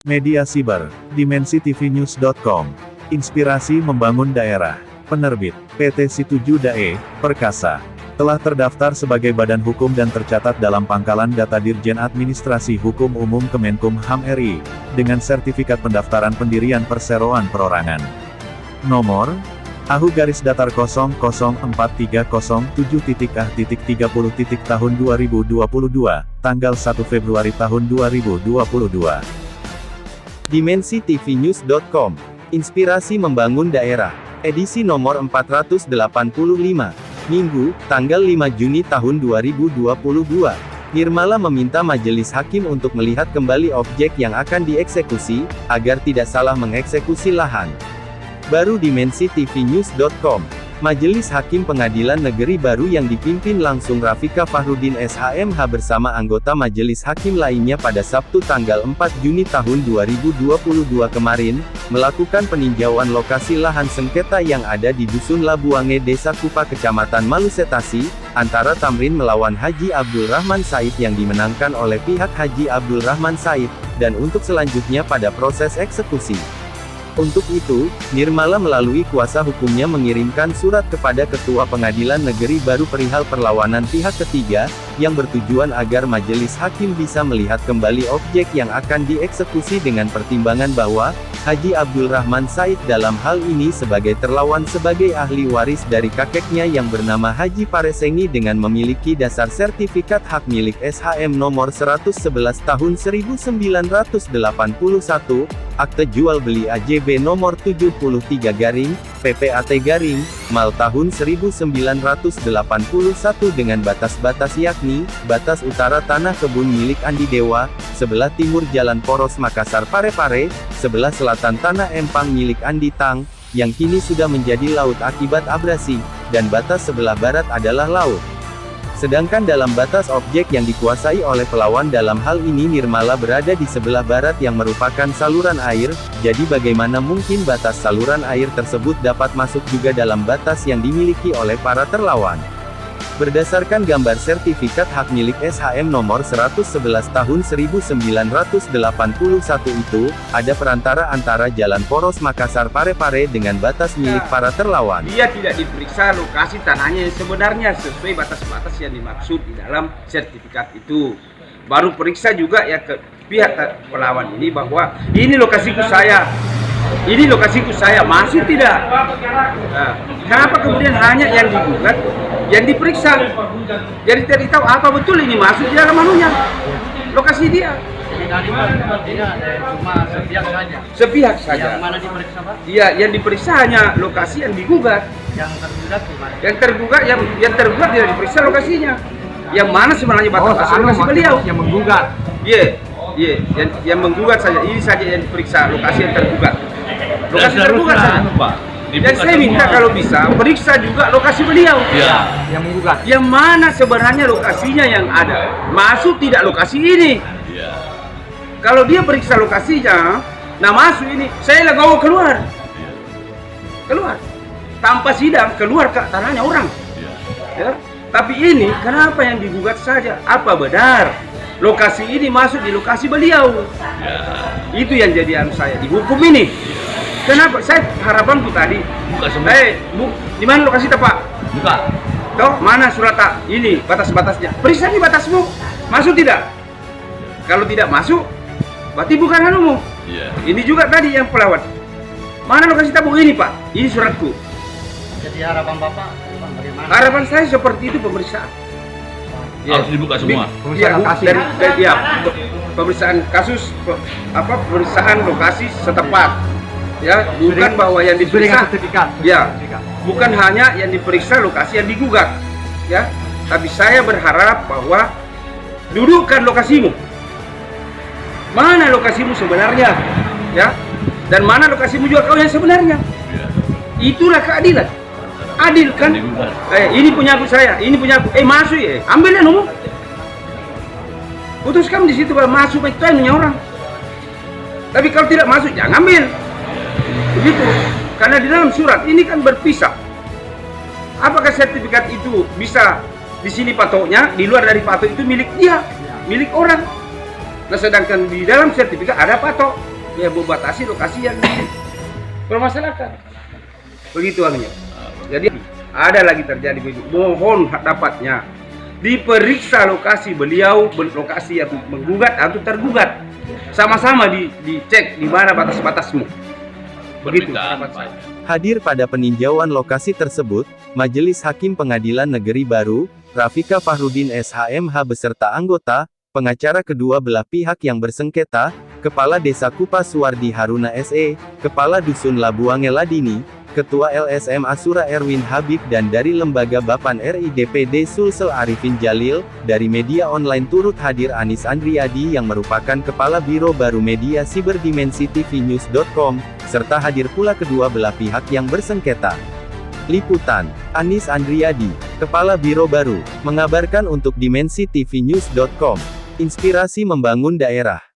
Media Siber, dimensitv-news.com. Inspirasi membangun daerah. Penerbit, PT Situju Dae, Perkasa. Telah terdaftar sebagai badan hukum dan tercatat dalam Pangkalan Data Dirjen Administrasi Hukum Umum Kemenkumham RI, dengan sertifikat pendaftaran pendirian perseroan perorangan. Nomor AHU-43007.A.30. tahun 2022, tanggal 1 Februari tahun 2022. dimensitv-news.com. Inspirasi membangun daerah. Edisi nomor 485. Minggu, tanggal 5 Juni tahun 2022. Nirmala meminta majelis hakim untuk melihat kembali objek yang akan dieksekusi, agar tidak salah mengeksekusi lahan. Baru dimensitv-news.com. Majelis Hakim Pengadilan Negeri Baru yang dipimpin langsung Rafika Fahrudin SHMH bersama anggota Majelis Hakim lainnya pada Sabtu tanggal 4 Juni tahun 2022 kemarin, melakukan peninjauan lokasi lahan sengketa yang ada di Dusun Labuange Desa Kupa Kecamatan Malusetasi, antara Tamrin melawan Haji Abdul Rahman Said yang dimenangkan oleh pihak Haji Abdul Rahman Said, dan untuk selanjutnya pada proses eksekusi. Untuk itu, Nirmala melalui kuasa hukumnya mengirimkan surat kepada Ketua Pengadilan Negeri Baru perihal perlawanan pihak ketiga, yang bertujuan agar majelis hakim bisa melihat kembali objek yang akan dieksekusi dengan pertimbangan bahwa, Haji Abdul Rahman Said dalam hal ini sebagai terlawan sebagai ahli waris dari kakeknya yang bernama Haji Paresengi dengan memiliki dasar sertifikat hak milik SHM nomor 111 tahun 1981, akte jual beli AJB nomor 73 garing, PPAT garing, Mal tahun 1981 dengan batas-batas yakni, batas utara tanah kebun milik Andi Dewa, sebelah timur Jalan Poros Makassar Parepare, sebelah selatan tanah Empang milik Andi Tang, yang kini sudah menjadi laut akibat abrasi, dan batas sebelah barat adalah laut. Sedangkan dalam batas objek yang dikuasai oleh pelawan dalam hal ini Nirmala berada di sebelah barat yang merupakan saluran air, jadi bagaimana mungkin batas saluran air tersebut dapat masuk juga dalam batas yang dimiliki oleh para terlawan. Berdasarkan gambar sertifikat hak milik SHM nomor 111 tahun 1981 itu, ada perantara antara Jalan Poros Makassar Parepare dengan batas milik para terlawan. Dia tidak diperiksa lokasi tanahnya yang sebenarnya sesuai batas-batas yang dimaksud di dalam sertifikat itu. Baru periksa juga ya ke pihak pelawan ini bahwa ini lokasiku saya. Ini lokasiku saya, masuk tidak? Nah, kenapa kemudian hanya yang digugat, yang diperiksa? Jadi tidak tahu apa betul ini masuk di dalam anunya, lokasi dia. Cuma sepihak saja. Sepihak saja. Yang mana diperiksa, Pak? Iya, yang diperiksa hanya lokasi yang digugat. Yang tergugat gimana? Yang tergugat tidak diperiksa lokasinya. Yang mana sebenarnya batas lokasi beliau? Yang menggugat. Iya, yang menggugat saja. Ini saja yang diperiksa lokasi yang tergugat. Lokasi tergugat saja. Dan saya minta kalau bisa periksa juga lokasi beliau. Ya. Yang menggugat. Yang mana sebenarnya lokasinya yang ada. Masuk tidak lokasi ini. Ya. Kalau dia periksa lokasinya, nah masuk ini, saya legowo keluar. Keluar. Tanpa sidang, keluar ke tanahnya orang. Ya. Tapi ini, kenapa yang digugat saja? Apa benar? Lokasi ini masuk di lokasi beliau. Itu yang jadi anu saya, dihukum ini. Kenapa? Saya harapanku tadi. Di mana lokasi Pak? Buka. Toh, mana surat tak? Ini batas-batasnya. Periksa di batasmu. Masuk tidak? Kalau tidak masuk, berarti bukan anumu. Ini juga tadi yang pelawat. Mana lokasi tabung ini Pak? Ini suratku. Jadi harapan Bapak bagaimana? Harapan saya seperti itu pemeriksaan. Harus dibuka semua. Pemeriksaan kasus pemeriksaan lokasi setempat. Ya, bukan bahwa yang diperiksa bukan hanya yang diperiksa lokasi yang digugat. Ya, tapi saya berharap bahwa dudukkan lokasimu. Mana lokasimu sebenarnya? Ya. Dan mana lokasimu juga kau yang sebenarnya? Itulah keadilan. Adil kan? Ini punya aku saya, ini punya aku. Masuk ya, ambil ya nomor. Putuskan di situ kalau masuk itu punya orang. Tapi kalau tidak masuk jangan ambil. Begitu. Karena di dalam surat ini kan berpisah. Apakah sertifikat itu bisa di sini patoknya, di luar dari patok itu milik dia, milik orang. Nah, sedangkan di dalam sertifikat ada patok yang membatasi lokasi yang dipermasalahkan. Begitu halnya. Jadi ada lagi terjadi begitu. Mohon dapatnya diperiksa lokasi beliau, lokasi yang menggugat atau tergugat. Sama-sama dicek di mana batas-batasmu. Begitu. Hadir pada peninjauan lokasi tersebut, Majelis Hakim Pengadilan Negeri Baru, Rafika Fahrudin SHMH beserta anggota, pengacara kedua belah pihak yang bersengketa, Kepala Desa Kupas Suwardi Haruna SE, Kepala Dusun Labuange Ladini, Ketua LSM Asura Erwin Habib dan dari Lembaga Bapan RI DPD Sulsel Arifin Jalil, dari media online turut hadir Anis Andriadi yang merupakan Kepala Biro Baru Media Siber Dimensi tvnews.com, serta hadir pula kedua belah pihak yang bersengketa. Liputan, Anis Andriadi, Kepala Biro Baru, mengabarkan untuk Dimensi tvnews.com. Inspirasi membangun daerah.